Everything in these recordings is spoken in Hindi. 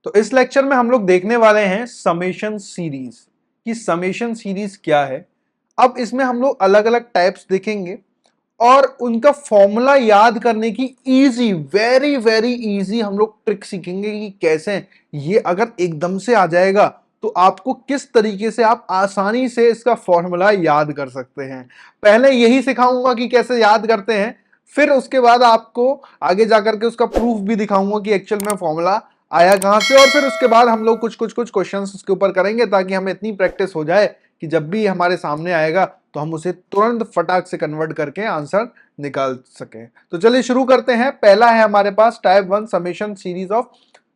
तो इस लेक्चर में हम लोग देखने वाले हैं समेशन सीरीज कि समेशन सीरीज क्या है। अब इसमें हम लोग अलग अलग टाइप्स देखेंगे और उनका फॉर्मूला याद करने की इजी, वेरी वेरी इजी हम लोग ट्रिक सीखेंगे कि कैसे ये अगर एकदम से आ जाएगा तो आपको किस तरीके से आप आसानी से इसका फॉर्मूला याद कर सकते हैं। पहले यही सिखाऊंगा कि कैसे याद करते हैं, फिर उसके बाद आपको आगे जाकर के उसका प्रूफ भी दिखाऊंगा कि एक्चुअल में फॉर्मूला आया कहां से, और फिर उसके बाद हम लोग कुछ क्वेश्चंस उसके ऊपर करेंगे ताकि हमें इतनी प्रैक्टिस हो जाए कि जब भी हमारे सामने आएगा तो हम उसे तुरंत फटाक से कन्वर्ट करके आंसर निकाल सकें। तो चलिए शुरू करते हैं। पहला है हमारे पास type 1 summation series of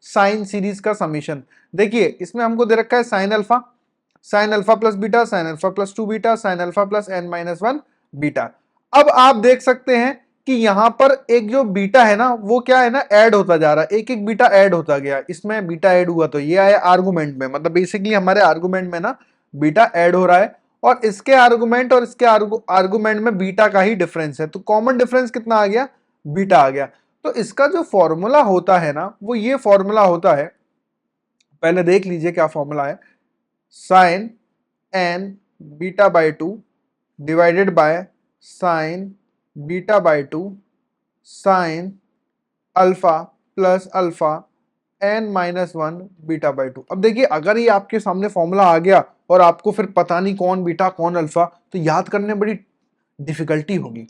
sine series का समेशन। देखिए इसमें हमको दे रखा है sine alpha plus beta, sine alpha plus 2 beta, sine alpha plus n minus 1 beta. अब आप देख सकते हैं कि यहां पर एक जो बीटा है ना वो क्या है ना, ऐड होता जा रहा है, एक एक बीटा ऐड होता गया। इसमें बीटा ऐड हुआ तो ये आया आर्गुमेंट में, मतलब बेसिकली हमारे आर्गुमेंट में ना बीटा ऐड हो रहा है और इसके आर्गुमेंट और इसके आर्गुमेंट में बीटा का ही डिफरेंस है। तो कॉमन डिफरेंस कितना आ गया, बीटा आ गया। तो इसका जो फॉर्मूला होता है ना वो ये फॉर्मूला होता है, पहले देख लीजिए क्या फॉर्मूला है। Sine n beta by 2 divided by sine beta by 2 sine alpha plus alpha n minus 1 beta by 2। अब देखिए अगर ये आपके सामने फॉर्मूला आ गया और आपको फिर पता नहीं कौन बीटा कौन अल्फा, तो याद करने में बड़ी डिफिकल्टी होगी।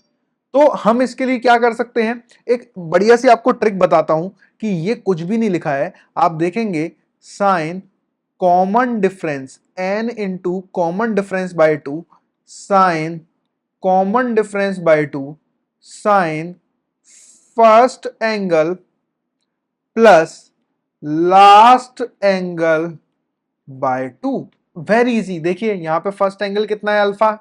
तो हम इसके लिए क्या कर सकते हैं, एक बढ़िया सी आपको ट्रिक बताता हूं कि ये कुछ भी नहीं लिखा है। आप देखेंगे sine common difference n into common difference by 2 sine common difference by 2 sine first angle plus last angle by 2। Very easy. देखिए यहां पे फर्स्ट एंगल कितना है, अल्फा।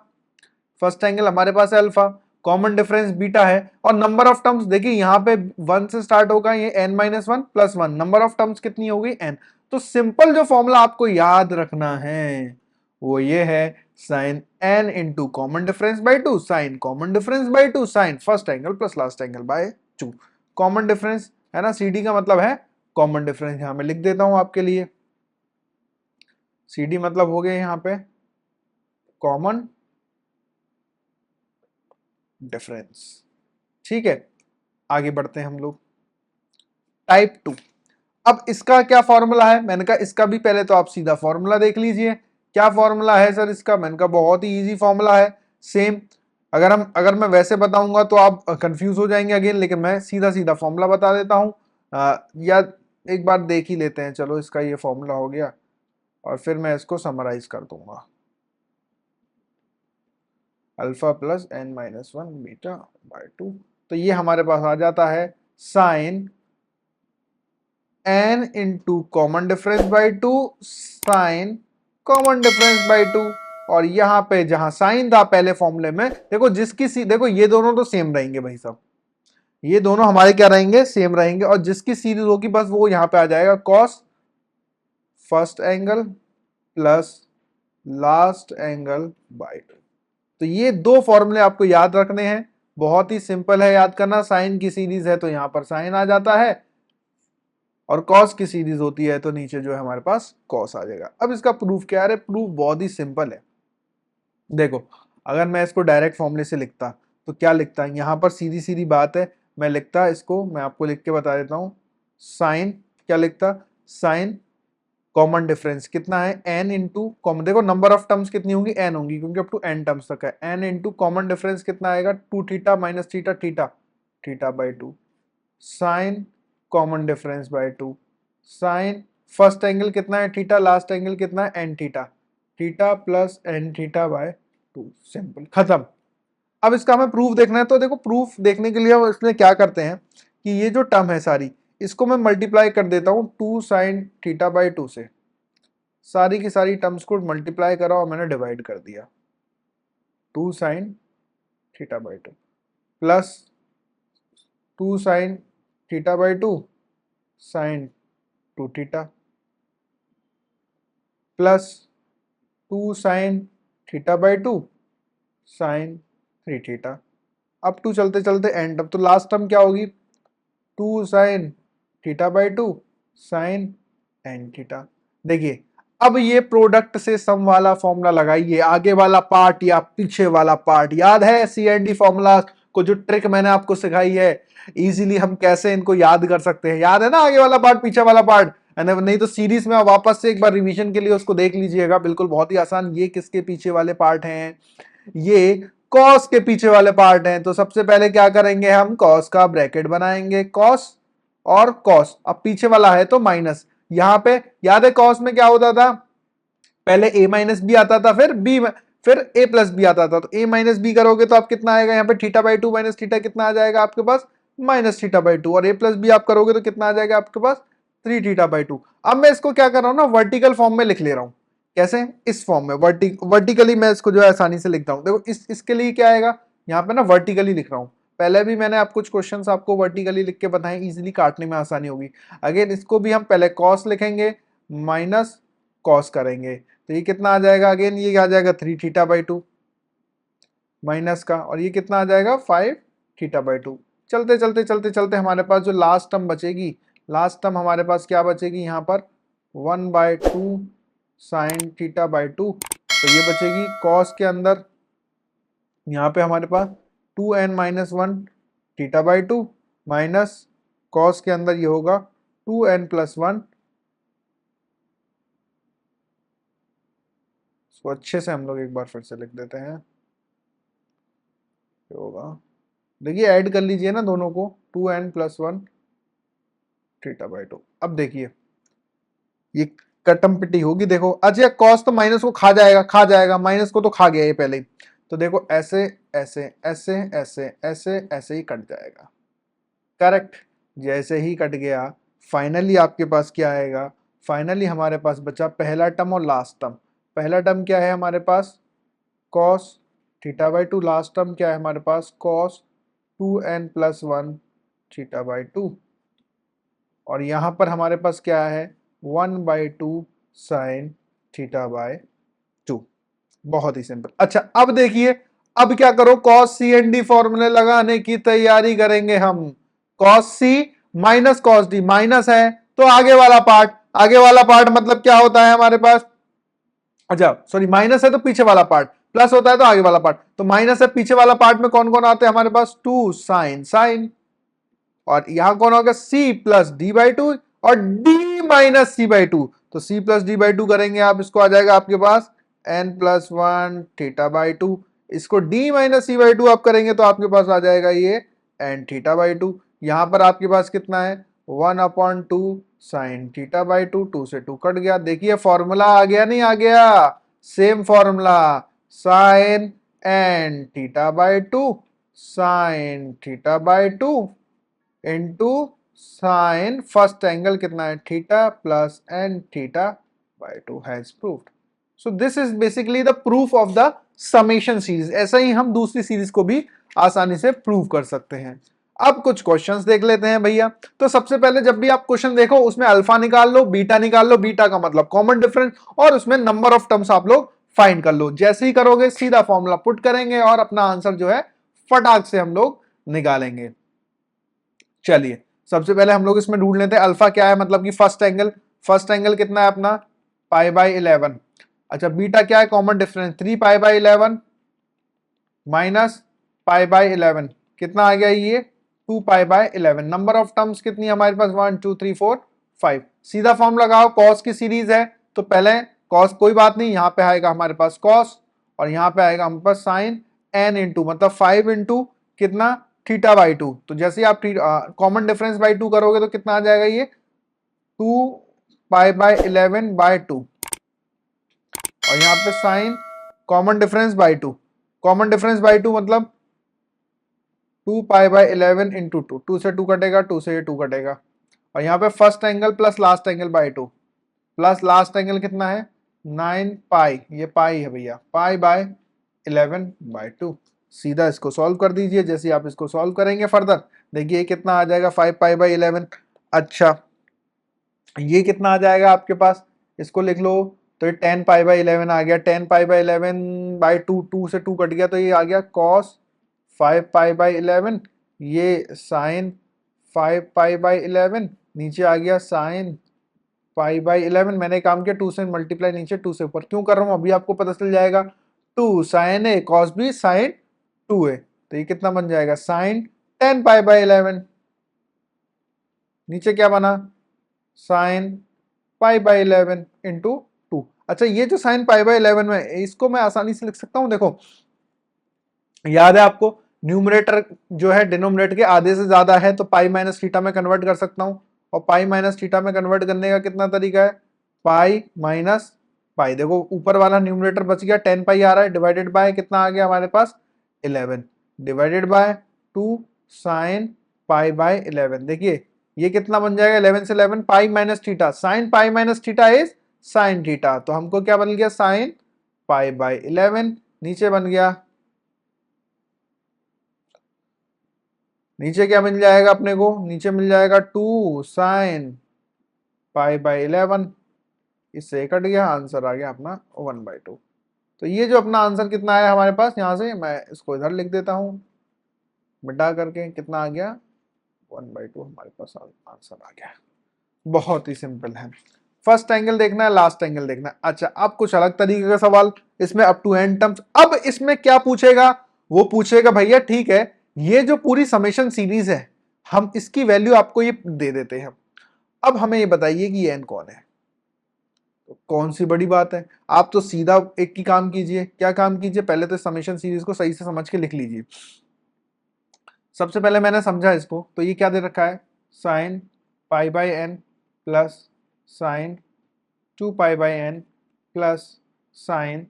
फर्स्ट एंगल हमारे पास है अल्फा, कॉमन डिफरेंस बीटा है और नंबर ऑफ टर्म्स देखिए यहां पे 1 से स्टार्ट होगा, ये n minus 1 plus 1, number of terms कितनी हो गई n। तो सिंपल जो फॉर्मूला आपको याद रखना है वो ये है sine n into common difference by 2 sine common difference by 2 sine first angle plus last angle by 2। Common difference है ना, सी डी का मतलब है कॉमन डिफरेंस। यहां मैं लिख देता हूं आपके लिए, सी डी मतलब हो गया यहां पे कॉमन डिफरेंस। ठीक है, आगे बढ़ते हैं हम लोग। टाइप 2। अब इसका क्या फॉर्मूला है, मैंने कहा इसका भी पहले तो आप सीधा फॉर्मूला देख लीजिए। क्या फॉर्मूला है सर इसका, मैंने कहा बहुत ही इजी फॉर्मूला है। सेम अगर मैं वैसे बताऊंगा तो आप कंफ्यूज हो जाएंगे अगेन, लेकिन मैं सीधा सीधा फॉर्मूला बता देता हूं। या एक बार देख ही लेते हैं, चलो इसका ये फॉर्मूला हो गया और फिर मैं इसको समराइज कर दूंगा। Alpha plus n minus 1 beta by 2, तो ये हमारे पास आ जाता है sine n into common difference by 2 sine common difference by 2। और यहां पे जहां साइन था पहले फॉर्मूले में, देखो देखो ये दोनों तो सेम रहेंगे भाई साहब, ये दोनों हमारे क्या रहेंगे, सेम रहेंगे। और जिसकी सीरीज होगी बस वो यहां पे आ जाएगा cos first angle plus last angle by 2। तो ये दो फॉर्मूले आपको याद रखने हैं, बहुत ही सिंपल है याद करना। साइन की सीरीज है तो यहां पर साइन आ जाता है और कॉस की सीरीज होती है तो नीचे जो है हमारे पास कॉस आ जाएगा। अब इसका प्रूफ क्या है, प्रूफ बहुत ही सिंपल है। देखो अगर मैं इसको डायरेक्ट फॉर्मूले से लिखता तो क्या लिखता, यहां पर सीधी सीधी बात है, मैं लिखता इसको, मैं आपको लिख के बता देता हूं। साइन क्या लिखता, साइन कॉमन डिफरेंस कितना है n इंटू कॉमन, देखो नंबर ऑफ टर्म्स कितनी होंगी, n होंगी क्योंकि अप टू n टर्म्स तक है। n इंटू कॉमन डिफरेंस कितना आएगा, 2 theta minus theta theta theta by 2 sine common difference by 2 sine first angle कितना है थीटा, लास्ट एंगल कितना है n theta, theta plus n theta by 2। Simple, खत्म। अब इसका हमें प्रूफ देखना है, तो देखो प्रूफ देखने के लिए हम इसमें क्या करते हैं कि ये जो टर्म है सारी, इसको मैं मल्टीप्लाई कर देता हूँ 2 साइन थीटा बाई 2 से। सारी की सारी टर्म्स को मल्टीप्लाई करा और मैंने डिवाइड कर दिया, 2 sine theta by 2 plus 2 sine theta by 2 sine 2 theta plus 2 sine theta by 2 sine 3 theta. अब टू चलते चलते एंड, अब तो लास्ट टर्म क्या होगी, 2 sine theta by 2 sine n theta. देखिए अब ये प्रोडक्ट से सम वाला फॉर्मूला लगाइए, आगे वाला पार्ट या पीछे वाला पार्ट याद है सी एंड डी फॉर्मूला को, जो ट्रिक मैंने आपको सिखाई है इजीली हम कैसे इनको याद कर सकते हैं, याद है ना आगे वाला पार्ट पीछे वाला पार्ट, नहीं तो सीरीज में वापस से एक बार रिवीजन के लिए उसको देख लीजिएगा, बिल्कुल बहुत ही आसान। ये किसके पीछे वाले पार्ट हैं, ये कॉस के पीछे वाले पार्ट हैं। तो सबसे पहले क्या करेंगे, हम कॉस का ब्रैकेट बनाएंगे, कॉस और कॉस, अब पीछे वाला है तो माइनस। यहां पे याद है कॉस में क्या होता था, पहले a माइनस बी आता था, फिर b, फिर a प्लस बी आता था। तो a माइनस बी करोगे तो आप कितना आएगा, यहाँ पे theta by to minus theta कितना आ जाएगा आपके पास, माइनस थीटा बाई टू। और a प्लस बी आप करोगे तो कितना आ जाएगा आपके पास, 3 थीटा बाई टू। अब मैं इसको क्या कर रहा हूँ ना, वर्टिकल फॉर्म में लिख ले रहा हूँ। कैसे, इस फॉर्म में वर्टिकली मैं इसको जो है आसानी से लिखता हूँ। देखो इसके लिए क्या आएगा, यहाँ पे ना वर्टिकली लिख रहा हूँ। पहले भी मैंने आप कुछ क्वेश्चंस आपको वर्टिकली लिख के बताए, इजीली काटने में आसानी होगी। अगेन इसको भी हम पहले कॉस लिखेंगे, माइनस कॉस करेंगे, तो ये कितना आ जाएगा, अगेन ये आ जाएगा 3 थीटा बाई टू माइनस का, और ये कितना आ जाएगा 5 थीटा बाई टू। चलते चलते चलते चलते हमारे पास जो लास्ट टर्म बचेगी, लास्ट टर्म हमारे पास क्या बचेगी यहाँ पर, 1/2 साइन थीटा बाई टू। तो ये बचेगी कॉस के अंदर, यहाँ पे हमारे पास 2n minus one theta by to, minus cos के अंदर ये होगा 2n प्लस वन। इसको अच्छे से हम लोग एक बार फिर से लिख देते हैं, होगा, देखिए ऐड कर लीजिए ना दोनों को, 2n plus one theta by to. अब देखिए ये कटम पिटी होगी, देखो अच्छा कॉस तो माइनस को खा जाएगा, खा जाएगा, माइनस को तो खा गया ये पहले ही। तो देखो ऐसे ऐसे ऐसे ऐसे ऐसे ऐसे ही कट जाएगा, करेक्ट। जैसे ही कट गया फाइनली आपके पास क्या आएगा, फाइनली हमारे पास बचा पहला टर्म और लास्ट टर्म। पहला टर्म क्या है हमारे पास, cos theta by two, last term क्या है हमारे पास, cos 2n plus one theta by two. और यहां पर हमारे पास क्या है, 1/2 साइन थीटा बाय टू। बहुत ही सिंपल। अच्छा अब देखिए, अब क्या करो, कॉस सी एंड डी फॉर्मूले लगाने की तैयारी करेंगे हम। कॉस सी माइनस कॉस डी, माइनस है तो आगे वाला पार्ट, आगे वाला पार्ट मतलब क्या होता है हमारे पास, अच्छा सॉरी माइनस है तो पीछे वाला पार्ट, प्लस होता है तो आगे वाला पार्ट। तो माइनस है, पीछे वाला पार्ट में कौन कौन आते हैं हमारे पास, 2 साइन साइन, और यहां कौन होगा c plus D by two और d minus C by two. तो c plus D by two करेंगे आप, इसको आ जाएगा आपके पास n plus one theta by two. इसको d minus C by two आप करेंगे तो आपके पास आ जाएगा ये n थीटा बाई टू। यहां पर आपके पास कितना है, 1/2 साइन थीटा बाई टू, 2 से 2 कट गया। देखिए फॉर्मूला आ गया, नहीं आ गया, same formula, sine n theta by two sine theta by two into sine first angle कितना है, theta plus n theta by two has proved. So this is basically the proof of the summation series. ऐसा ही हम दूसरी सीरीज को भी आसानी से प्रूव कर सकते हैं। अब कुछ क्वेश्चंस देख लेते हैं भैया। तो सबसे पहले जब भी आप क्वेश्चन देखो उसमें अल्फा निकाल लो, बीटा निकाल लो, बीटा का मतलब कॉमन डिफरेंस, और उसमें नंबर ऑफ टर्म्स आप लोग फाइंड कर लो। जैसे ही करोगे सीधा फॉर्मूला पुट करेंगे और अपना आंसर जो है फटाक से हम लोग निकालेंगे। चलिए सबसे पहले हम लोग इसमें ढूंढ लेते हैं अल्फा क्या है, मतलब कि फर्स्ट एंगल, फर्स्ट एंगल कितना है अपना, पाई बाई 11। अच्छा बीटा क्या है, common difference 3 pi by 11 minus pi by 11 कितना आ गया ये, 2 pi by 11। Number of terms कितनी है हमारे पास, 1 2 3 4 5। सीधा फॉर्म लगाओ, कॉस की सीरीज है तो पहले कॉस, कोई बात नहीं, यहाँ पे आएगा हमारे पास कॉस और यहाँ पे आएगा हमारे पास साइन एन इंटू, मतलब 5 इंटू कितना, थीटा बाई टू। तो जैसे आप कॉमन डिफरेंस बाई टू करोगे तो कितना आ जाएगा ये, 2 पाई बाई 11 बाई टू, और यहाँ पे sine common difference by two, common difference by two मतलब 2 पाई बाई 11 इंटू टू, 2 से 2 कटेगा, 2 से ये 2 कटेगा, और यहाँ पे first angle plus last angle by two, plus last angle कितना है 9 पाई, ये पाई है भैया, पाई बाय 11 बाय 2। सीधा इसको सॉल्व कर दीजिए। जैसे आप इसको सॉल्व करेंगे फर्दर, देखिए कितना आ जाएगा 5 पाई बाय 11। अच्छा ये कितना आ जाएगा आपके पास, इसको लिख लो, तो ये 10 पाई बाय 11 आ गया, 10 पाई बाय 11 बाय 2, 2 से 2 कट गया तो ये आ गया कॉस 5 पाई बाय 11, ये साइन 5 पाई बाय 11, नीचे आ गया साइन पाई बाई 11, मैंने काम किया 2 से मल्टीप्लाई, नीचे 2 से ऊपर क्यों कर रहा हूँ अभी आपको पता चल जाएगा। 2 साइन ए कॉस बी साइन 2a, तो ये कितना बन जाएगा साइन 10 पाई बाई 11। नीचे क्या बना साइन पाई बाई 11 इंटू 2। अच्छा ये जो साइन पाई बाई 11 में इसको मैं आसानी से लिख सकता हूं, देखो याद है आपको न्यूमरेटर जो है डिनोमिनेटर के आधे से ज्यादा है तो पाई माइनस थीटा में कन्वर्ट कर सकता हूं, और पाई माइनस थीटा में कन्वर्ट करने का कितना तरीका है पाई माइनस पाई। देखो ऊपर वाला न्यूमरेटर बच गया 10 पाई आ रहा है, डिवाइडेड बाय कितना आ गया हमारे पास 11, divided by 2 sign pi bye 11। देखिए ये कितना बन जाएगा 11 से 11 पाई minus theta, sine pi minus theta is sine theta, तो हमको क्या बन गया साइन पाई बाय 11। नीचे बन गया, नीचे क्या मिल जाएगा अपने को, नीचे मिल जाएगा 2 साइन पाई बाई 11, इससे कट गया, आंसर आ गया अपना 1/2। तो ये जो अपना आंसर कितना आया हमारे पास, यहां से मैं इसको इधर लिख देता हूं मिटा करके, कितना आ गया 1/2 हमारे पास आंसर आ गया। बहुत ही सिंपल है। फर्स्ट एंगल देखना है, लास्ट एंगल देखना है। अच्छा अब कुछ अलग तरीके का सवाल, इसमें अप टू एन टर्म्स। अब इसमें क्या पूछेगा, वो पूछेगा भैया ठीक है ये जो पूरी समेशन सीरीज है हम इसकी वैल्यू आपको ये दे देते हैं, अब हमें ये बताइए कि ये एन कौन है। तो कौन सी बड़ी बात है, आप तो सीधा एक ही काम कीजिए, क्या काम कीजिए पहले तो समेशन सीरीज को सही से समझ के लिख लीजिए। सबसे पहले मैंने समझा इसको, तो ये क्या दे रखा है sine pi by N plus sine 2 pi by N plus sine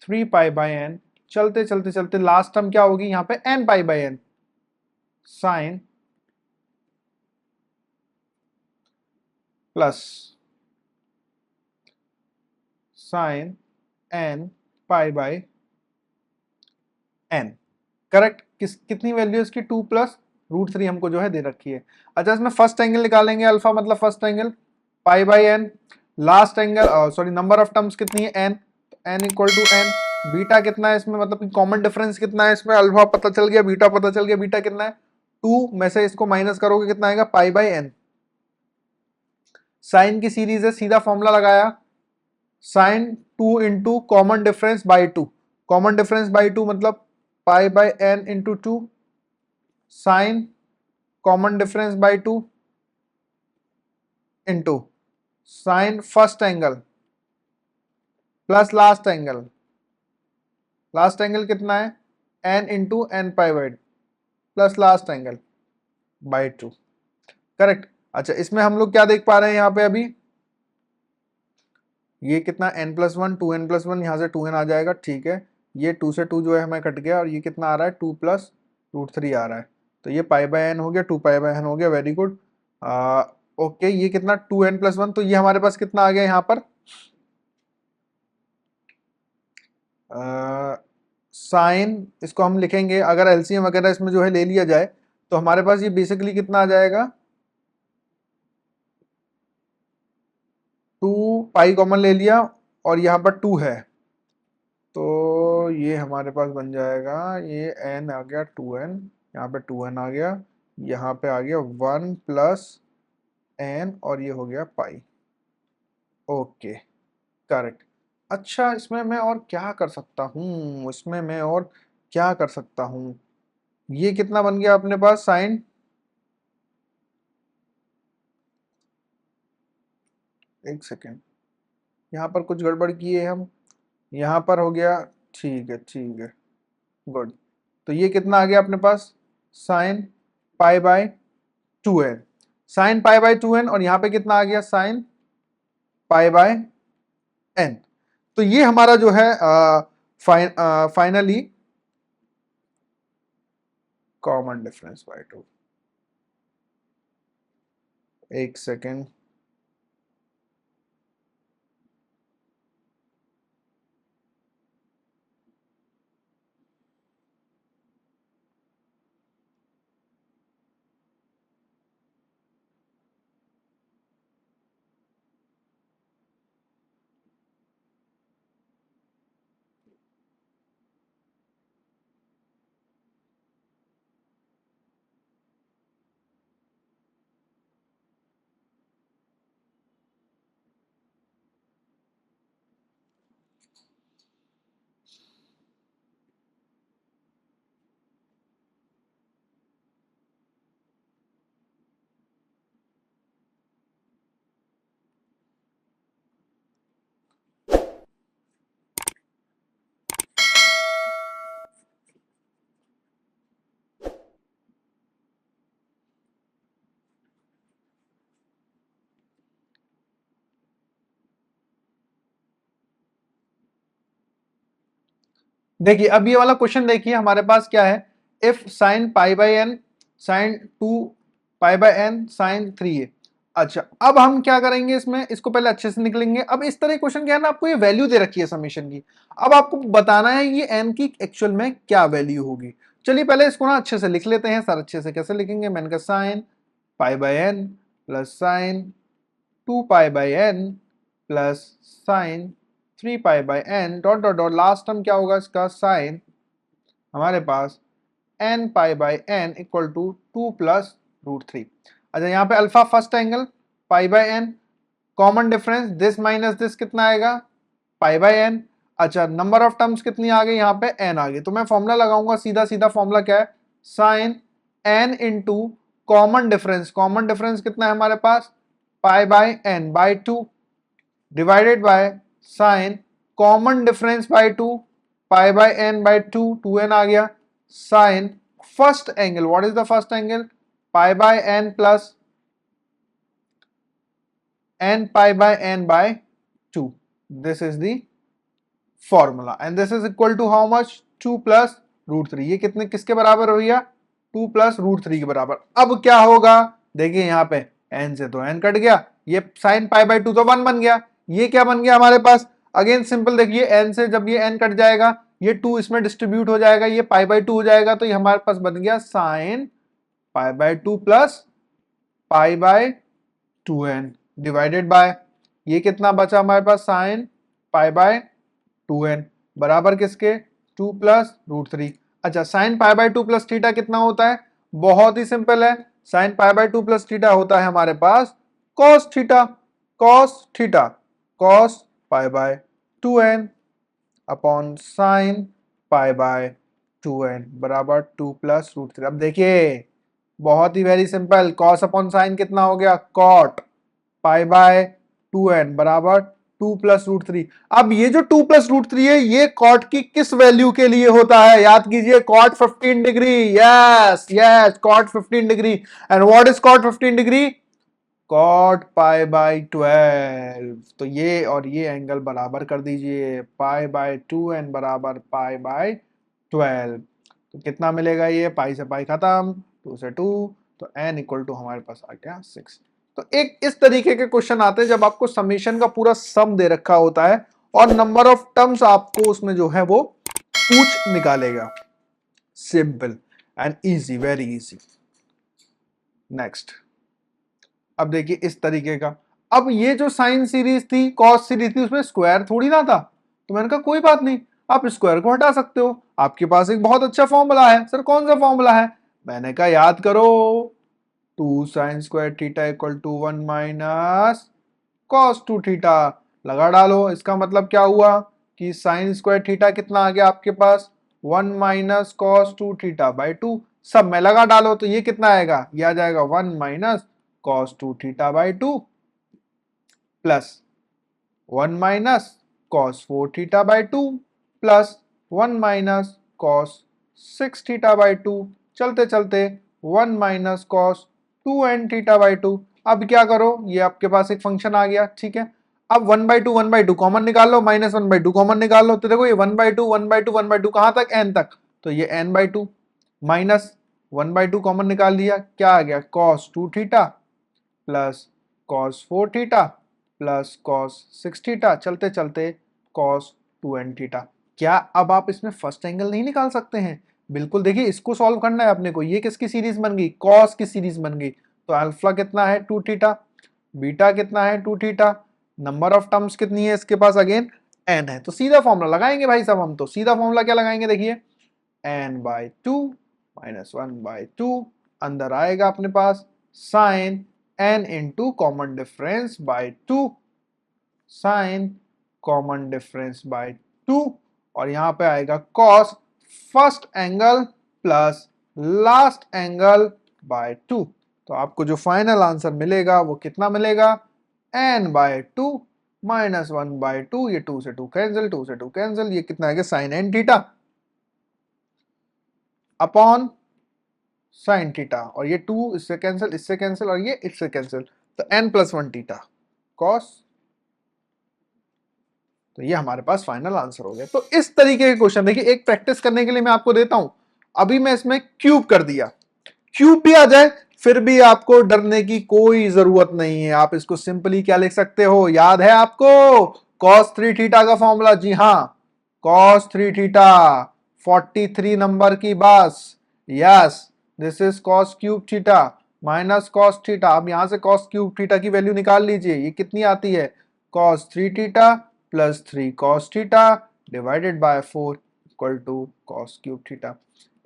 3 pi by n, चलते चलते चलते लास्ट टर्म क्या होगी यहाँ पे n pi by n sine plus sine n pi by n. Correct, कितनी वैल्यू इसकी 2 प्लस √3 हमको जो है दे रखी है। अच्छा इसमें फर्स्ट एंगल निकालेंगे, अल्फा मतलब first angle pi by n, last angle sorry number of terms कितनी है n, n equal to n, beta कितना है इसमें मतलब कॉमन डिफरेंस कितना है इसमें, अल्फा पता चल गया बीटा पता चल गया, बीटा कितना है 2 में से इसको माइनस करोगे कितना आएगा पाई बाई एन। साइन की सीरीज है, सीधा फॉर्मूला लगाया sine 2 into common difference by 2, common difference by 2 मतलब pi by n into 2 sine common difference by 2 into sine first angle plus last angle, last angle कितना है n into n pi by plus last angle by 2। Correct. अच्छा इसमें हम लोग क्या देख पा रहे हैं यहाँ पे अभी, ये कितना n+1 2n+1, यहाँ से 2n आ जाएगा, ठीक है ये 2 से 2 जो है हमें कट गया, और ये कितना आ रहा है 2 प्लस √3 आ रहा है, तो ये पाई बाई एन हो गया, 2 पाई बाई एन हो गया, वेरी गुड। ओके ये कितना 2n+1, तो ये हमारे पास कितना आ गया यहाँ पर साइन, इसको हम लिखेंगे अगर एलसीएम वगैरह इसमें जो है ले लिया जाए तो हमारे पास ये बेसिकली कितना आ जाएगा 2 पाई कॉमन ले लिया और यहाँ पर 2 है, तो ये हमारे पास बन जाएगा ये n आ गया 2n, यहाँ पे 2n आ गया, यहाँ पे आ गया 1 प्लस n और ये हो गया पाई। Okay correct. अच्छा इसमें मैं और क्या कर सकता हूँ, इसमें मैं और क्या कर सकता हूँ, ये कितना बन गया अपने पास साइन, एक सेकेंड यहाँ पर कुछ गड़बड़ किए हम, यहाँ पर हो गया, ठीक है गुड। तो ये कितना आ गया अपने पास sine pi by 2n, sine pi by 2n, और यहाँ पे कितना आ गया साइन पाई बाय n। तो ये हमारा जो है फाइनली कॉमन डिफरेंस बाय 2। एक सेकेंड, देखिए अब ये वाला क्वेश्चन देखिए हमारे पास क्या है, if sine pi by n sine 2 pi by n sine 3a। अच्छा अब हम क्या करेंगे इसमें, इसको पहले अच्छे से निकलेंगे। अब इस तरह क्वेश्चन क्या है ना, आपको ये वैल्यू दे रखी है समीशन की, अब आपको बताना है ये एन की एक्चुअल में क्या वैल्यू होगी। चलिए पहले इसको ना अच्छे से लिख लेते हैं सर। अच्छे से कैसे लिखेंगे, मैंने कहा sine pi by N plus sine 2 pi by N plus sine 3 pi by N dot dot dot, last term क्या होगा इसका, साइन हमारे पास N pi by N equal to 2 plus root 3। अच्छा यहाँ पे alpha first angle pi by N, common difference this minus this कितना आएगा, पाई बाई एन। अच्छा नंबर ऑफ टर्म्स कितनी आ गई, यहाँ पे एन आ गई, तो मैं फॉर्मूला लगाऊंगा सीधा सीधा। फॉर्मूला क्या है, sine N into common difference, common difference कितना है हमारे पास, pi by N by 2 divided by sine common difference by 2 pi by N by 2, 2n आ गया, sine first angle, what is the first angle, pi by N plus n pi by n by 2, this is the formula and this is equal to how much, 2 plus root 3। ये कितने किसके बराबर हो गया, 2 प्लस रूट 3 के बराबर। अब क्या होगा, देखिए यहाँ पे n से तो n कट गया, ये साइन पाई बाय 2 तो 1 बन गया, ये क्या बन गया हमारे पास, अगेन सिंपल देखिए n से जब ये n कट जाएगा ये 2 इसमें डिस्ट्रीब्यूट हो जाएगा, ये पाई बाय 2 हो जाएगा, तो ये हमारे पास बन गया sign pi by 2 plus pi by 2n divided by, ये कितना बचा हमारे पास, साइन पाई बाय 2n बराबर किसके, 2 प्लस रूट 3। अच्छा sine pi by 2 plus theta कितना होता है, बहुत ही सिंपल है, sine pi by 2 plus theta होता है हमारे पास cos theta, cos theta cos pi by 2n upon sine pi by 2n बराबर 2 प्लस रूट 3। अब देखिए बहुत ही very simple, cos upon sine कितना हो गया, कॉट पाई बाय 2n बराबर 2 प्लस रूट 3। अब ये जो 2 प्लस रूट 3 है ये कॉट की किस वैल्यू के लिए होता है, याद कीजिए, cot 15 degree, yes yes cot 15 degree. And what is cot 15 degree, cot pi by 12। तो ये और ये एंगल बराबर कर दीजिए, पाई बाय 2n बराबर पाई बाय 12। तो कितना मिलेगा, ये पाई से पाई खत्म, 2 से 2, तो n इक्वल टू हमारे पास आ गया 6। तो एक इस तरीके के क्वेश्चन आते हैं जब आपको समीशन का पूरा सम दे रखा होता है और नंबर ऑफ टर्म्स आपको उसमें जो है वो पूछ निकालेगा। Simple and easy, very easy. Next, अब देखिए इस तरीके का, अब ये जो साइन सीरीज थी कॉस सीरीज थी उसमें स्क्वायर थोड़ी ना था, तो मैंने कहा कोई बात नहीं, आप स्क्वायर को हटा सकते हो, आपके पास एक बहुत अच्छा फॉर्मूला है। सर कौन सा फॉर्मूला है, मैंने कहा याद करो, 2 sine square theta equal to 1 minus cos 2 theta, लगा डालो। इसका मतलब क्या हुआ कि साइन स्क्वायर थीटा कितना आ गया आपके पास, 1 माइनस कॉस 2 थीटा बाई 2, सब में लगा डालो तो ये कितना आएगा, ये आ जाएगा 1 minus cos 2 theta by 2 plus 1 minus cos 4 theta by 2 plus 1 minus cos 6 theta by 2, चलते चलते 1 minus cos 2n theta by 2। अब क्या करो, ये आपके पास एक फंक्शन आ गया, ठीक है। अब 1/2 कॉमन निकाल लो, माइनस 1/2 कॉमन निकाल लो, तो देखो ये 1/2 1/2 1/2 कहां तक, n तक, तो ये n/2 माइनस 1/2 कॉमन निकाल लिया, क्या आ गया, cos 2 theta plus cos 4 theta plus cos 6 theta, चलते चलते cos 2n थीटा। क्या अब आप इसमें फर्स्ट एंगल नहीं निकाल सकते हैं, बिल्कुल। देखिए इसको सॉल्व करना है अपने को, ये किसकी सीरीज बन गई, cos की सीरीज बन गई, तो अल्फा कितना है 2 थीटा, बीटा कितना है 2 थीटा, नंबर ऑफ टर्म्स कितनी है इसके पास, अगेन n है, तो सीधा फॉर्मूला लगाएंगे भाई साहब हम। तो सीधा फॉर्मूला क्या लगाएंगे, देखिए n/2 माइनस 1/2, अंदर आएगा अपने पास sine n into common difference by 2, sine common difference by 2, और यहां पे आएगा cos first angle plus last angle by 2। तो आपको जो फाइनल आंसर मिलेगा वो कितना मिलेगा, n/2 माइनस 1/2, ये 2 से 2 कैंसिल, 2 से 2 कैंसिल, ये कितना आएगा sine n theta upon sine theta, और ये 2 इससे कैंसिल और ये इससे कैंसिल, तो n+1 थीटा कॉस तो ये हमारे पास फाइनल आंसर हो गया। तो इस तरीके के क्वेश्चन देखिए, एक प्रैक्टिस करने के लिए मैं आपको देता हूं। अभी मैं इसमें क्यूब कर दिया, क्यूब भी आ जाए फिर भी आपको डरने की कोई जरूरत नहीं है। आप इसको सिंपली क्या लिख सकते हो, याद है आपको cos 3 थीटा का फॉर्मूला? जी हाँ, cos 3 थीटा 43 नंबर की बस, yes this is cos cube theta minus cos theta. अब यहां से cos क्यूब थीटा की वैल्यू निकाल लीजिए, ये कितनी आती है, cos 3 theta plus 3 cos theta divided by 4 equal to cos cube theta.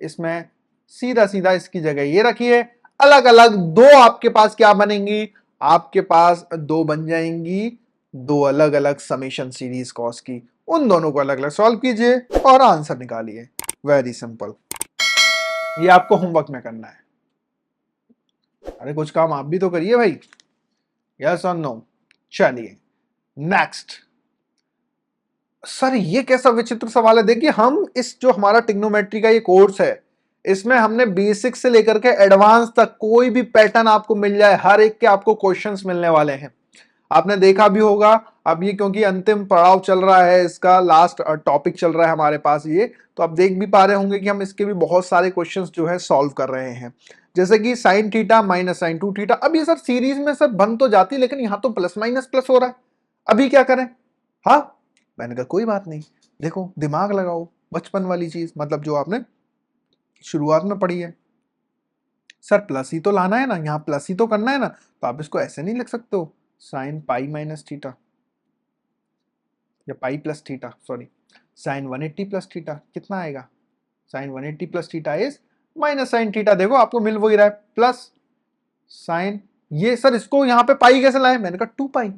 इसमें सीधा सीधा इसकी जगह ये रखिए, अलग अलग दो आपके पास क्या बनेंगी, आपके पास दो बन जाएंगी, दो अलग अलग समेशन सीरीज कॉस की। उन दोनों को अलग अलग सॉल्व कीजिए और आंसर निकालिए। वेरी सिंपल, ये आपको होमवर्क में करना है। अरे कुछ काम आप भी तो करिए भाई, यस और नो। चलिए नेक्स्ट। सर ये कैसा विचित्र सवाल है, देखिए हम इस जो हमारा ट्रिग्नोमेट्री का ये कोर्स है, इसमें हमने बेसिक से लेकर के एडवांस तक कोई भी पैटर्न आपको मिल जाए, हर एक के आपको क्वेश्चंस मिलने वाले हैं। आपने देखा भी होगा, अब ये क्योंकि अंतिम पड़ाव चल रहा है, इसका लास्ट टॉपिक चल रहा है हमारे पास ये, तो आप देख भी पा रहे होंगे कि हम इसके भी बहुत सारे क्वेश्चंस जो है सॉल्व कर रहे हैं। जैसे कि sine theta minus sine 2 theta, अब ये सर सीरीज में सर बन तो जाती, लेकिन यहां तो प्लस माइनस प्लस हो रहा है, अभी क्या करें? हाँ, मैंने कहा कोई बात नहीं, देखो दिमाग लगाओ, बचपन वाली चीज, मतलब जो आपने शुरुआत में पढ़ी है। सर प्लस ही तो लाना है ना, यहाँ प्लस ही तो करना है ना, तो आप इसको ऐसे नहीं लिख सकते हो, साइन पाई माइनस थीटा या pi plus theta, sorry, sine 180 plus theta कितना आएगा, sine 180 plus theta is minus sine theta. देखो आपको मिल वही रहा है, प्लस साइन, ये सर इसको यहां पे पाई कैसे लाए, मैंने कहा 2 पाई।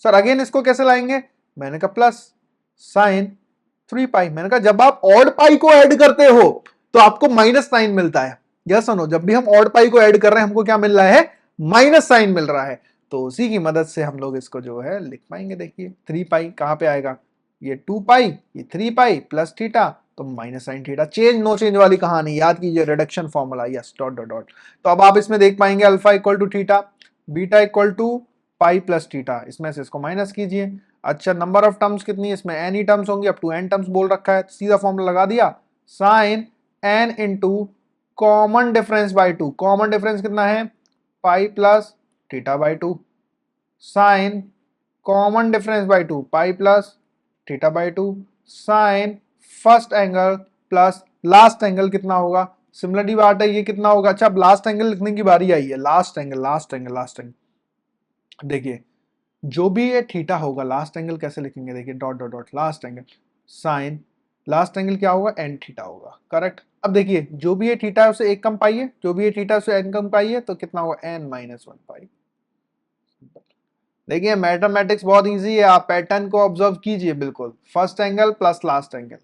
सर अगेन इसको कैसे लाएंगे, मैंने कहा प्लस साइन 3 पाई। मैंने कहा जब आप ऑड पाई को ऐड करते हो तो आपको माइनस साइन मिलता है, यस सुनो, जब भी हम ऑड पाई को ऐड कर रहे हैं हमको क्या मिल रहा है, माइनस साइन मिल रहा है। तो उसी की मदद से हम लोग इसको जो है लिख पाएंगे। देखिए 3 पाई कहां पे आएगा, ये 2 पाई, ये 3 पाई प्लस थीटा, तो minus sine theta, change no change वाली कहानी याद कीजिए, reduction formula, yes dot dot dot. तो अब आप इसमें देख पाएंगे alpha equal to theta, beta equal to pi plus theta, इसमें से इसको माइनस कीजिए। अच्छा नंबर ऑफ टर्म्स कितनी है इसमें, एन ही टर्म्स होंगी, अप टू एन टर्म्स बोल रखा है, सीधा फॉर्मूला लगा दिया, sine N into common difference by 2, common difference कितना है, pi plus theta by 2, sine common difference by 2 pi plus theta by 2, sine first angle plus last angle कितना होगा, सिमिलरिटी बात है, ये कितना होगा। अच्छा अब लास्ट एंगल लिखने की बारी आई है, last angle last angle last angle, देखिए जो भी ये थीटा होगा, लास्ट एंगल कैसे लिखेंगे, देखिए dot dot dot last angle, sine last angle क्या होगा, एन थीटा होगा, करेक्ट। अब देखिए जो भी ये थीटा है उसे एक कम पाई है, जो भी ये थीटा है उसे एन कम पाई है, तो कितना होगा, एन माइनस 1 पाई। देखिए मैथमेटिक्स बहुत इजी है, आप पैटर्न को ऑब्जर्व कीजिए, बिल्कुल first angle plus last angle.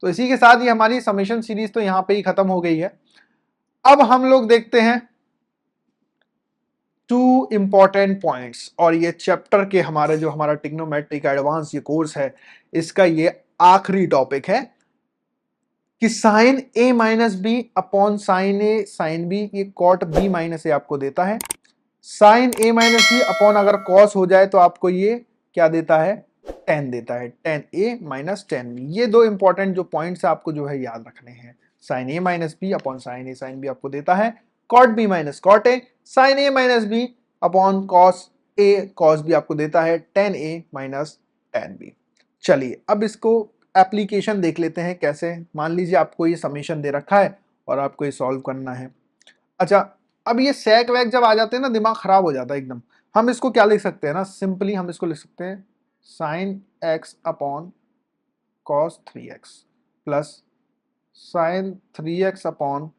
तो इसी के साथ ही हमारी समेशन सीरीज तो यहां पे ही खत्म हो गई है। अब हम लोग देखते हैं टू इंपॉर्टेंट पॉइंट्स, और ये चैप्टर के हमारे जो हमारा ट्रिग्नोमेट्री का एडवांस ये कोर्स है, इसका ये आखिरी टॉपिक है कि sign A minus B upon sine A sine B, ये कॉट बी माइनस ए आपको देता है, sign A minus B upon अगर कॉस हो जाए तो आपको ये क्या देता है, टेन देता है, tan A minus tan B. ये दो इंपॉर्टेंट जो पॉइंट्स आपको जो है याद रखने हैं, sine A minus B upon sine A sine B आपको देता है cot B minus cot A, sine A minus B upon cos A cos B आपको देता है tan A minus tan B. चलिए अब इसको एप्लीकेशन देख लेते हैं कैसे। मान लीजिए आपको ये समीशन दे रखा है और आपको ये सॉल्व करना है। अच्छा अब ये सेक वैक जब आ जाते हैं ना, दिमाग खराब हो जाता है एकदम। हम इसको क्या लिख सकते हैं ना, सिंपली हम इसको लिख सकते हैं sine x upon cos 3x plus sign 3x upon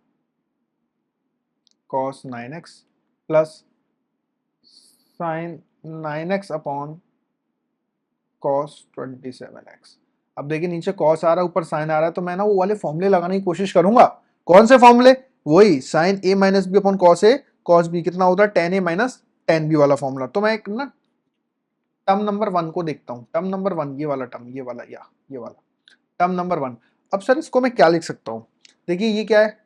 cos 9x plus sign 9x upon cos 27x। अब देखिए नीचे कॉस आ रहा है, ऊपर साइन आ रहा है, तो मैं ना वो वाले फॉर्मूले लगाने की कोशिश करूंगा। कौन से फॉर्मूले, वही sign A minus B upon cos A cos B कितना होता है, tan A minus tan B वाला फॉर्मूला। तो मैं एक ना टर्म नंबर 1 को देखता हूँ, टर्म नंबर 1 ये वाला टर्म, ये वाला या ये वाला टर्म नंबर 1। अब सर इसको मैं क्या लिख सकता हूँ, देखिए ये क्या है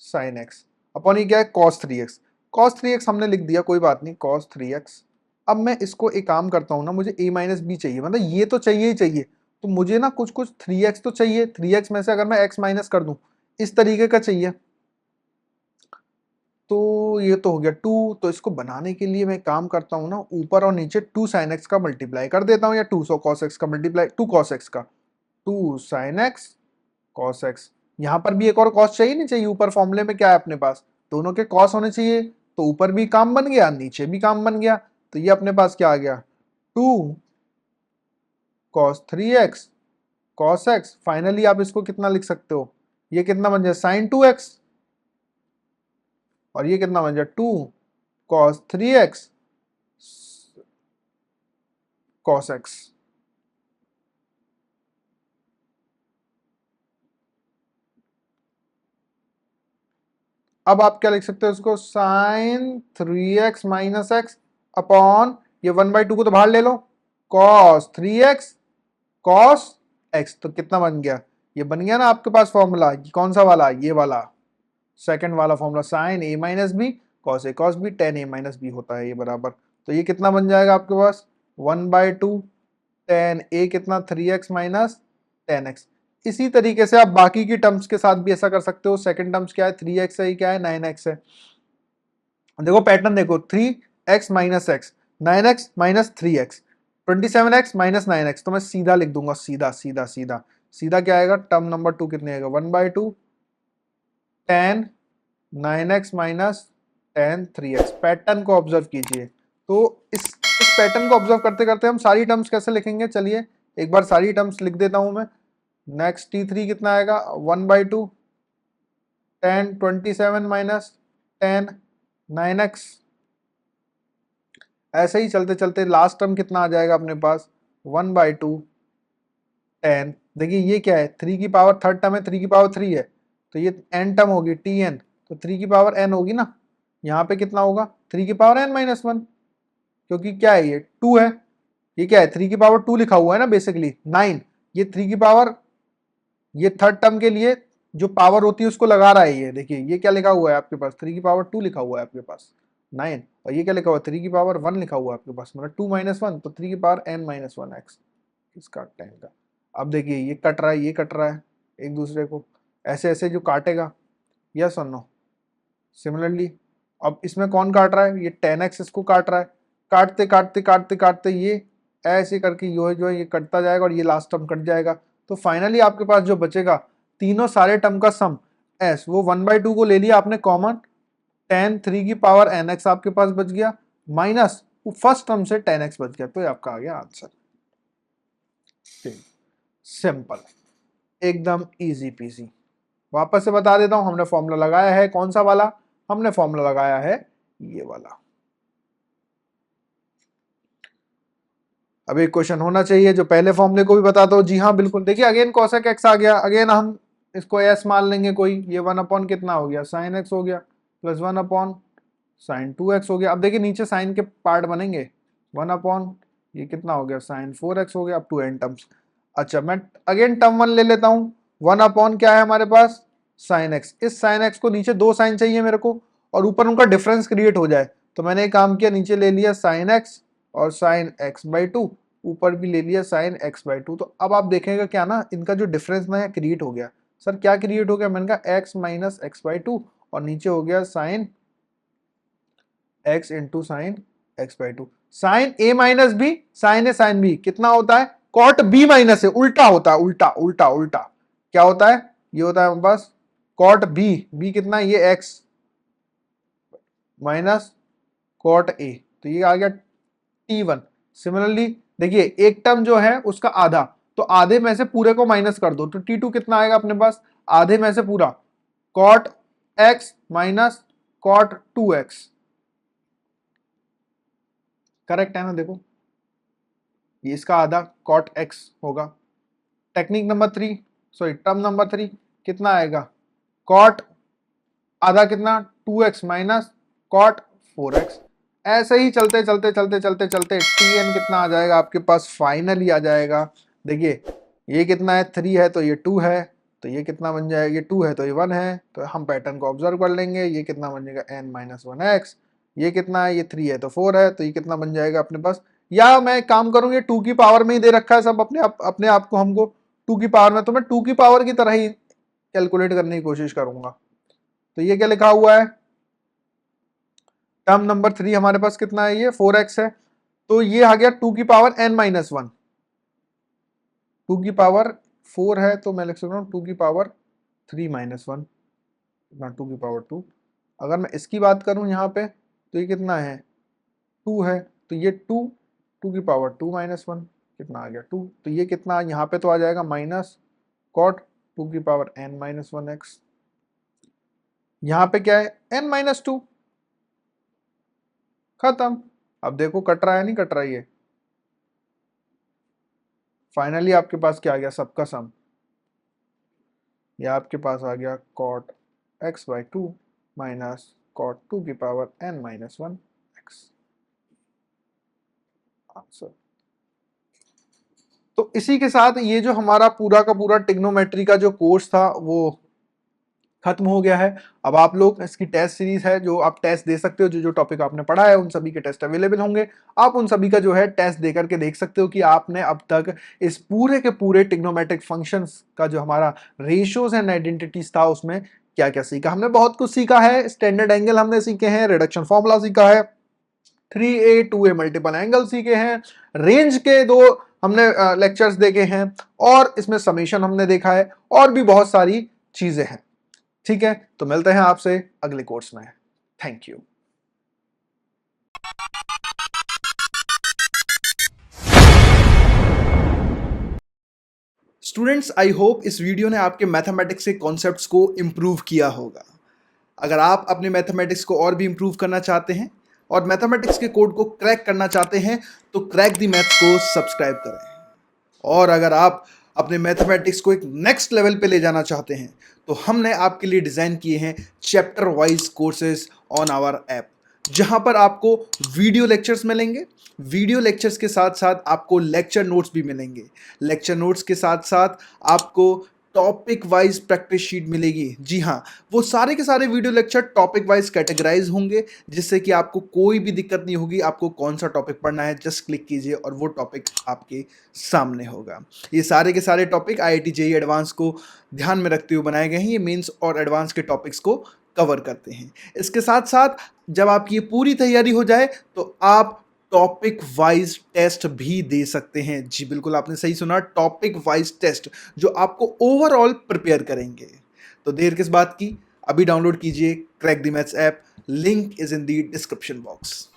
साइन एक्स अपॉन ये क्या है कॉस 3x, cos 3x हमने लिख दिया, कोई बात नहीं, cos 3x। अब मैं इसको एक काम करता हूँ ना, मुझे a माइनस बी चाहिए, मतलब ये तो चाहिए ही चाहिए, तो मुझे ना कुछ कुछ 3x तो चाहिए। 3x में से अगर मैं x माइनस कर दूं, इस तरीके का चाहिए। तो ये तो हो गया 2, तो इसको बनाने के लिए मैं काम करता हूँ ना, ऊपर और नीचे 2 sin x का मल्टीप्लाई कर देता हूँ, या 2 cos x का मल्टीप्लाई, 2 cos x का, 2 sin x cos x। यहाँ पर भी एक और cos चाहिए नहीं चाहिए, ऊपर फॉर्मूले में क्या है अपने पास, दोनों के cos होने चाहिए, तो ऊपर भी काम बन गया, नीचे भी काम बन गया। तो ये अपने पास क्या आ गया, 2 cos 3x cos x। Finally आप इसको कितना लिख सकते हो, ये कितना बन जाए sin 2x, और ये कितना बन जाए 2 cos 3x cos x। अब आप क्या लिख सकते हो इसको, sin 3x minus x upon, ये 1/2 को तो बाहर ले लो, cos 3x cos x। तो कितना बन गया, ये बन गया ना आपके पास फॉर्मूला, कौन सा वाला, ये वाला सेकंड वाला formula, sin a minus B cos a cos b tan a minus B होता है ये बराबर। तो ये कितना बन जाएगा आपके पास, 1/2 tan a कितना 3x माइनस tan x। इसी तरीके से आप बाकी की टर्म्स के साथ भी ऐसा कर सकते हो। सेकंड टर्म्स क्या है, 3x है, क्या है 9x है। देखो पैटर्न देखो, 3x minus x, 9x minus 3x, 27x minus 9x। तो मैं सीधा लिख दूंगा, सीधा सीधा सीधा सीधा क्या आएगा, टर्म नंबर 2 कितने आएगा, 1/2 tan 9x minus tan 3x। Pattern को ऑब्जर्व कीजिए। तो इस पैटर्न को ऑब्जर्व करते करते हम सारी टर्म्स कैसे लिखेंगे, चलिए एक बार सारी टर्म्स लिख देता हूं मैं। नेक्स्ट t3 कितना आएगा, 1/2 tan 27 माइनस tan 9x। ऐसे ही चलते चलते लास्ट टर्म कितना आ जाएगा अपने पास, 1/2 tan, देखिए ये क्या है, 3 की पावर, थर्ड टर्म है 3 की पावर 3 है, तो ये n टर्म होगी tn, तो 3 की पावर n होगी ना। यहाँ पे कितना होगा, 3 की पावर n माइनस 1, क्योंकि क्या है ये 2 है, ये क्या है 3 की पावर 2 लिखा हुआ है ना बेसिकली 9, ये 3 की पावर, ये थर्ड टर्म के लिए जो पावर होती है उसको लगा रहा है, ये देखिए ये क्या लिखा हुआ है आपके पास, 3 की पावर 2 लिखा हुआ है आपके पास 9, और ये क्या लिखा हुआ है 3 की पावर 1 लिखा हुआ है आपके पास, मतलब 2 माइनस 1, तो 3 की पावर n माइनस 1 एक्स इसका टेन का। अब देखिए ये कट रहा है, ये कट रहा है एक दूसरे को, ऐसे ऐसे जो काटेगा, यस और नो। सिमिलरली अब इसमें कौन काट रहा है, ये 10x इसको काट रहा है, काटते काटते काटते काटते ये ऐसे करके जो है ये कटता जाएगा, और ये लास्ट टर्म कट जाएगा। तो फाइनली आपके पास जो बचेगा, तीनों सारे टर्म का सम s, वो 1/2 को ले लिया आपने कॉमन, tan 3 की पावर nx आपके पास बच गया, माइनस फर्स्ट टर्म से tan x बच गया, तो ये आपका आ गया आंसर। सिंपल, एकदम इजी पीजी। वापस से बता देता हूं, हमने फॉर्मूला लगाया है कौन सा वाला, हमने फॉर्मूला लगाया है ये वाला। अब एक क्वेश्चन होना चाहिए जो पहले फॉर्मूले को भी बता दो, जी हाँ बिल्कुल। देखिए अगेन cosec x आ गया, अगेन हम इसको s मान लेंगे कोई, ये 1 अपॉन कितना हो गया sin x हो गया, प्लस 1 अपॉन sin 2x हो गया। अब देखिए नीचे साइन के पार्ट बनेंगे, 1 अपॉन ये कितना हो गया sin 4x हो गया, अप टू n टर्म्स। अच्छा मैं अगेन टर्म 1 ले लेता हूँ, 1 अपॉन क्या है हमारे पास sin x, इस sin x को नीचे दो साइन चाहिए मेरे को, और ऊपर उनका डिफरेंस क्रिएट हो जाए, तो मैंने एक काम किया, नीचे ले लिया sin x और sin x/2, ऊपर भी ले लिया sin x/2। तो अब आप देखेंगे क्या ना, इनका जो डिफरेंस ना क्रिएट हो गया। सर क्या क्रिएट हो गया, मैंने कहा x माइनस x/2, और नीचे हो गया sin x into sine x/2। Sine a minus B, sine A sine B कितना होता है, कॉट b माइनस ए, उल्टा होता है, उल्टा उल्टा उल्टा। क्या होता है, ये होता है हमारे पास कॉट b, b कितना है ये x माइनस कॉट a, तो ये आ गया t1। सिमिलरली देखिए एक टर्म जो है उसका आधा, तो आधे में से पूरे को माइनस कर दो, तो t2 कितना आएगा अपने पास, आधे में से पूरा cot x minus cot 2x। Correct है ना, देखो ये इसका आधा कॉट x होगा। Technique number 3, sorry term number 3 कितना आएगा, कॉट आधा कितना 2x माइनस कॉट 4x। ऐसे ही चलते चलते चलते चलते चलते tn कितना आ जाएगा आपके पास, फाइनली आ जाएगा। देखिए ये कितना है 3 है, तो ये 2 है, तो ये कितना बन जाएगा, ये 2 है तो ये 1 है, तो हम पैटर्न को ऑब्जर्व कर लेंगे, ये कितना बन जाएगा n माइनस 1x, ये कितना है, ये 3 है तो 4 है, तो ये कितना बन जाएगा अपने पास। या मैं काम करूँ, ये 2 की पावर में ही दे रखा है सब अपने आप को हमको 2 की पावर में, तो मैं 2 की पावर की तरह ही कैलकुलेट करने की कोशिश करूंगा। तो ये क्या लिखा हुआ है, टर्म नंबर 3 हमारे पास कितना है, ये 4x है, तो ये आ गया 2 की पावर n-1। 2 की पावर 4 है तो मैं लिख सकता हूँ 2 की पावर 3-1, ना 2 की पावर 2। अगर मैं इसकी बात करूं यहाँ पे तो ये कितना है, 2 है, तो ये 2 की पावर 2-1 कितना आ गया 2, तो ये कितना यहाँ पे तो आ जाएगा माइनस कॉट 2 की पावर n-1x। यहाँ पे क्या है, n-2, खत्म। अब देखो कट रहा है नहीं कट रहा है, ये फाइनली आपके पास क्या आ गया, सबका सम। ये आपके पास आ गया कॉट x/2 माइनस कॉट 2 की पावर n-1x आंसर। तो इसी के साथ ये जो हमारा पूरा का पूरा ट्रिग्नोमेट्री का जो कोर्स था वो खत्म हो गया है। अब आप लोग इसकी टेस्ट सीरीज है जो आप टेस्ट दे सकते हो, जो जो टॉपिक आपने पढ़ा है उन सभी के टेस्ट अवेलेबल होंगे। आप उन सभी का जो है टेस्ट दे करके देख सकते हो कि आपने अब तक इस पूरे के पूरे ट्रिग्नोमेट्रिक फंक्शंस का जो हमारा रेशियोज एंड आइडेंटिटीज था उसमें क्या क्या सीखा। हमने बहुत कुछ सीखा है, स्टैंडर्ड एंगल हमने सीखे हैं, रिडक्शन फॉर्मूला सीखा है, 3a 2a मल्टीपल एंगल सीखे हैं, रेंज के 2 हमने लेक्चर्स देखे हैं, और इसमें समेशन हमने देखा है, और भी बहुत सारी चीजें हैं। ठीक है, तो मिलते हैं आपसे अगले कोर्स में। Thank you. Students, I hope इस वीडियो ने आपके मैथमेटिक्स के कॉन्सेप्ट्स को इम्प्रूव किया होगा। अगर आप अपने मैथमेटिक्स को और भी इम्प्रूव करना चाहते हैं और मैथमेटिक्स के कोड को क्रैक करना चाहते हैं तो क्रैक द मैथ्स को सब्सक्राइब करें। और अगर आप अपने मैथमेटिक्स को एक नेक्स्ट लेवल पे ले जाना चाहते हैं तो हमने आपके लिए डिज़ाइन किए हैं chapter wise courses on our app, जहां पर आपको वीडियो लेक्चर्स मिलेंगे, वीडियो लेक्चर्स के साथ साथ आपको लेक्चर नोट्स भी मिलेंगे, लेक्चर नोट्स के साथ साथ आपको टॉपिक वाइज प्रैक्टिस शीट मिलेगी। जी हाँ, वो सारे के सारे video lecture topic wise categorize होंगे, जिससे कि आपको कोई भी दिक्कत नहीं होगी। आपको कौन सा टॉपिक पढ़ना है जस्ट क्लिक कीजिए और वो टॉपिक आपके सामने होगा। ये सारे के सारे टॉपिक IIT JEE एडवांस को ध्यान में रखते हुए बनाए गए हैं। ये मेंस और एडवांस के टॉपिक्स को कवर करते हैं। इसके साथ साथ जब आपकी ये पूरी तैयारी हो जाए तो आप टॉपिक वाइज टेस्ट भी दे सकते हैं। जी बिल्कुल, आपने सही सुना, टॉपिक वाइज टेस्ट जो आपको ओवरऑल प्रिपेयर करेंगे। तो देर किस बात की, अभी डाउनलोड कीजिए crack the maths app, link is in the description box.